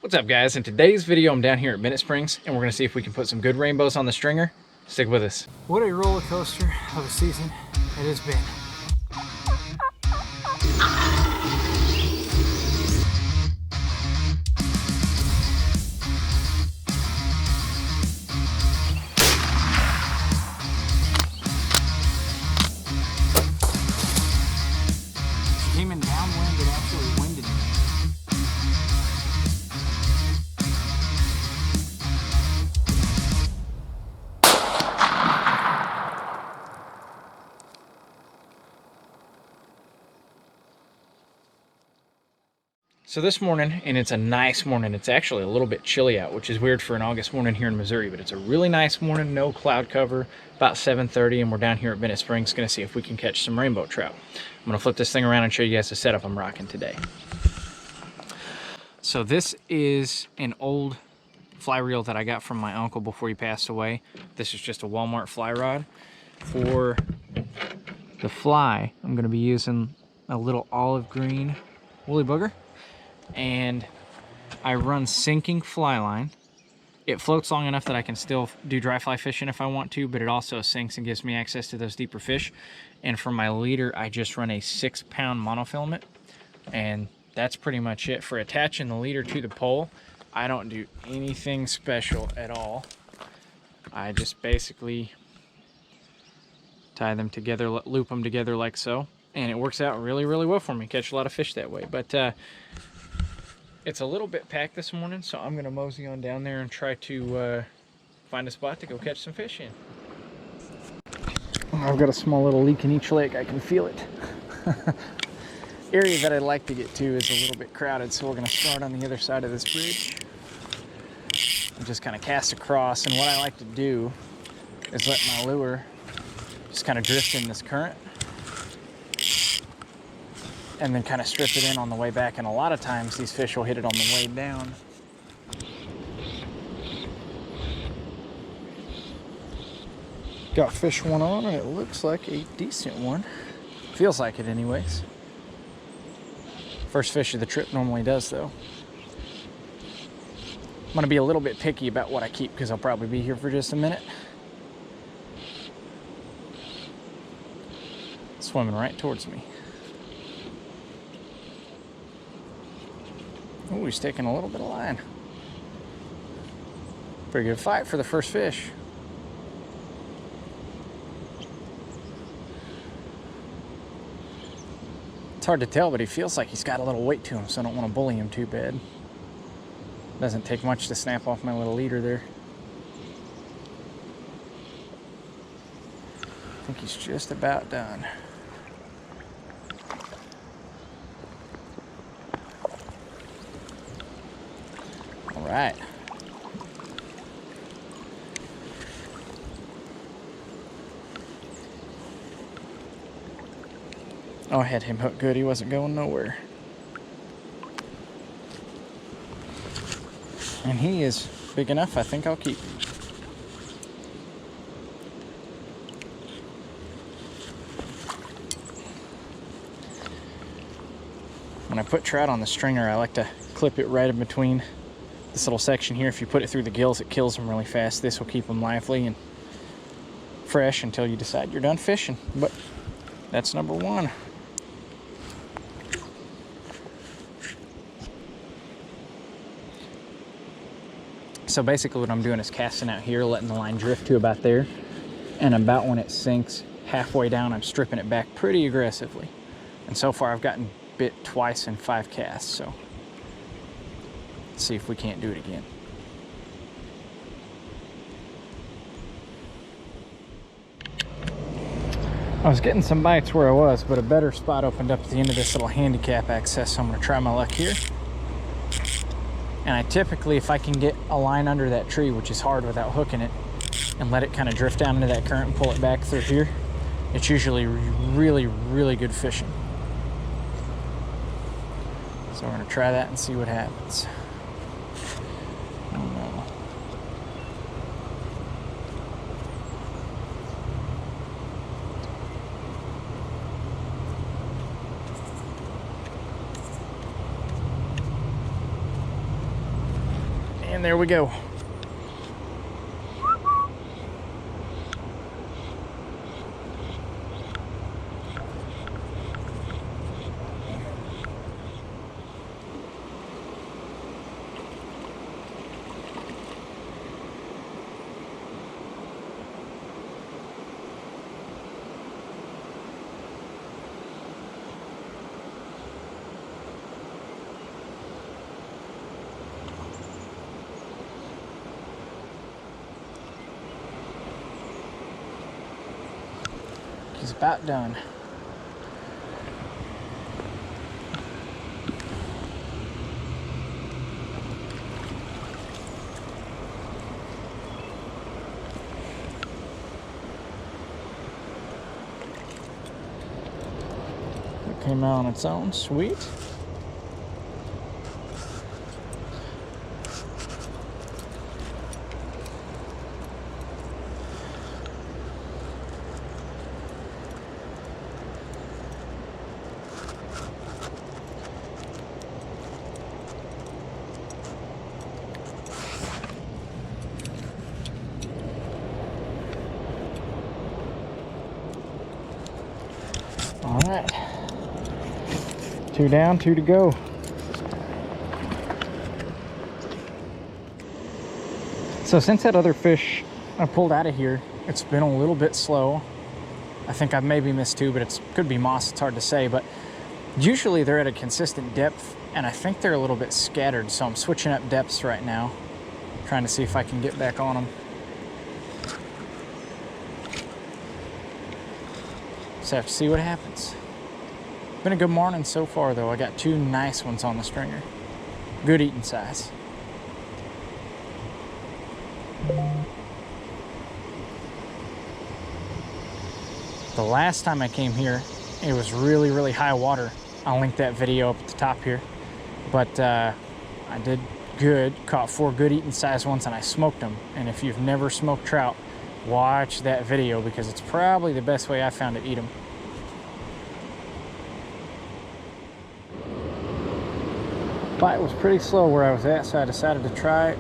What's up, guys? In today's video, I'm down here at Bennett Springs, and we're going to see if we can put some good rainbows on the stringer. Stick with us. What a roller coaster of a season it has been. She came in downwind, it actually winded me. So this morning, and it's a nice morning, it's actually a little bit chilly out, which is weird for an August morning here in Missouri, but it's a really nice morning, no cloud cover, about 7:30, and we're down here at Bennett Springs going to see if we can catch some rainbow trout. I'm going to flip this thing around and show you guys the setup I'm rocking today. So this is an old fly reel that I got from my uncle before he passed away. This is just a Walmart fly rod. For the fly, I'm going to be using a little olive green woolly booger. And I run sinking fly line. It floats long enough that I can still do dry fly fishing if I want to, but it also sinks and gives me access to those deeper fish. And for my leader, I just run a 6-pound monofilament, and that's pretty much it. For attaching the leader to the pole, I don't do anything special at all. I just basically tie them together, loop them together like so, and it works out really, really well for me. Catch a lot of fish that way. But it's a little bit packed this morning, so I'm gonna mosey on down there and try to find a spot to go catch some fish in. I've got a small little leak in each leg. I can feel it. Area that I'd like to get to is a little bit crowded, so we're gonna start on the other side of this bridge and just kind of cast across. And what I like to do is let my lure just kind of drift in this current, and then kind of strip it in on the way back. And a lot of times these fish will hit it on the way down. Got fish one on, and it looks like a decent one. Feels like it anyways. First fish of the trip normally does, though. I'm gonna be a little bit picky about what I keep because I'll probably be here for just a minute. Swimming right towards me. Oh, he's taking a little bit of line. Pretty good fight for the first fish. It's hard to tell, but he feels like he's got a little weight to him, so I don't want to bully him too bad. Doesn't take much to snap off my little leader there. I think he's just about done. All right. Oh, I had him hooked good. He wasn't going nowhere. And he is big enough. I think I'll keep him. When I put trout on the stringer, I like to clip it right in between this little section here. If you put it through the gills, it kills them really fast. This will keep them lively and fresh until you decide you're done fishing. But that's number one. So basically what I'm doing is casting out here, letting the line drift to about there, and about when it sinks halfway down, I'm stripping it back pretty aggressively. And so far I've gotten bit twice in 5 casts, so let's see if we can't do it again. I was getting some bites where I was, but a better spot opened up at the end of this little handicap access, so I'm going to try my luck here. And I typically, if I can get a line under that tree, which is hard without hooking it, and let it kind of drift down into that current and pull it back through here, it's usually really, really good fishing. So we're going to try that and see what happens. Oh no. And there we go. He's about done. It came out on its own, sweet. All right, 2 down, 2 to go. So since that other fish I pulled out of here, it's been a little bit slow. I think I've maybe missed 2, but it could be moss, it's hard to say. But usually they're at a consistent depth, and I think they're a little bit scattered. So I'm switching up depths right now, trying to see if I can get back on them. Just have to see what happens. Been a good morning so far though. I got 2 nice ones on the stringer. Good eating size. The last time I came here, it was really, really high water. I'll link that video up at the top here. But I did good, caught 4 good eating size ones, and I smoked them. And if you've never smoked trout, watch that video because it's probably the best way I found to eat them. Bite was pretty slow where I was at, so I decided to try it.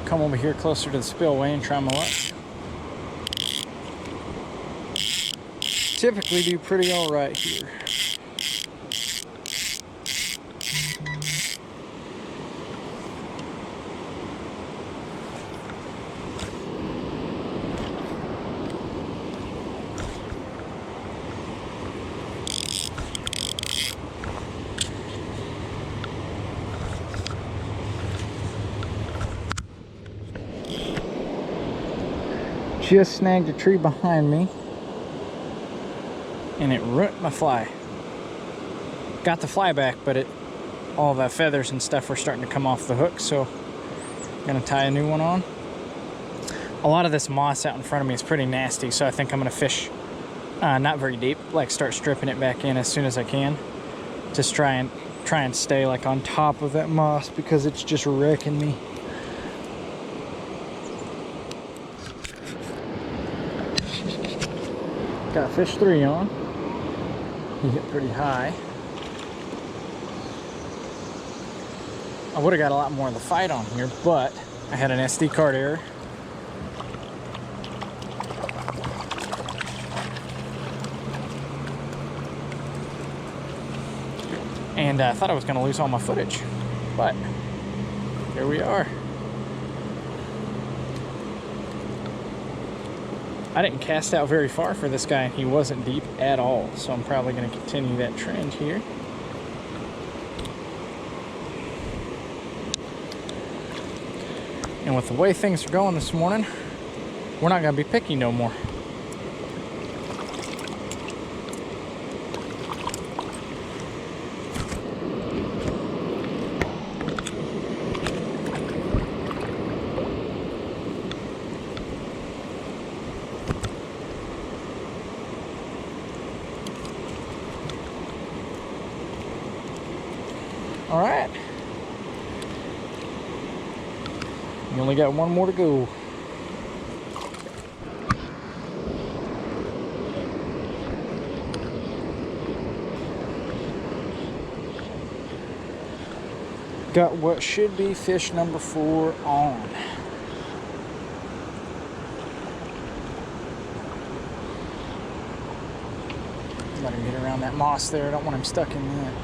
Come over here closer to the spillway and try my luck. Typically do pretty all right here. Just snagged a tree behind me and it ruined my fly. Got the fly back, but all the feathers and stuff were starting to come off the hook, so I'm gonna tie a new one on. A lot of this moss out in front of me is pretty nasty, so I think I'm gonna fish not very deep, like start stripping it back in as soon as I can. Just try and stay like on top of that moss because it's just wrecking me. Got fish 3 on. He hit pretty high. I would have got a lot more of the fight on here, but I had an SD card error. And I thought I was going to lose all my footage, but here we are. I didn't cast out very far for this guy. He wasn't deep at all, so I'm probably going to continue that trend here. And with the way things are going this morning, we're not going to be picky no more. All right. You only got 1 more to go. got what should be fish number 4 on. Let him get around that moss there. I don't want him stuck in that.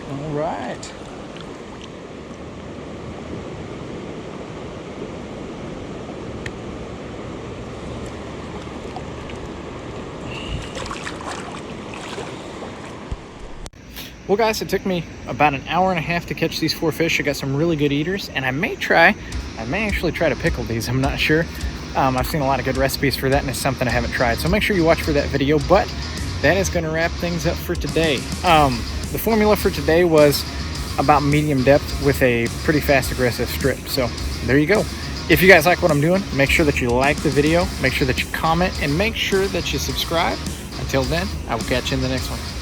All right. Well guys, it took me about an hour and a half to catch these 4 fish. I got some really good eaters, and I may actually try to pickle these, I'm not sure. I've seen a lot of good recipes for that, and it's something I haven't tried. So make sure you watch for that video, but that is gonna wrap things up for today. The formula for today was about medium depth with a pretty fast aggressive strip. So there you go. If you guys like what I'm doing, make sure that you like the video, make sure that you comment, and make sure that you subscribe. Until then, I will catch you in the next one.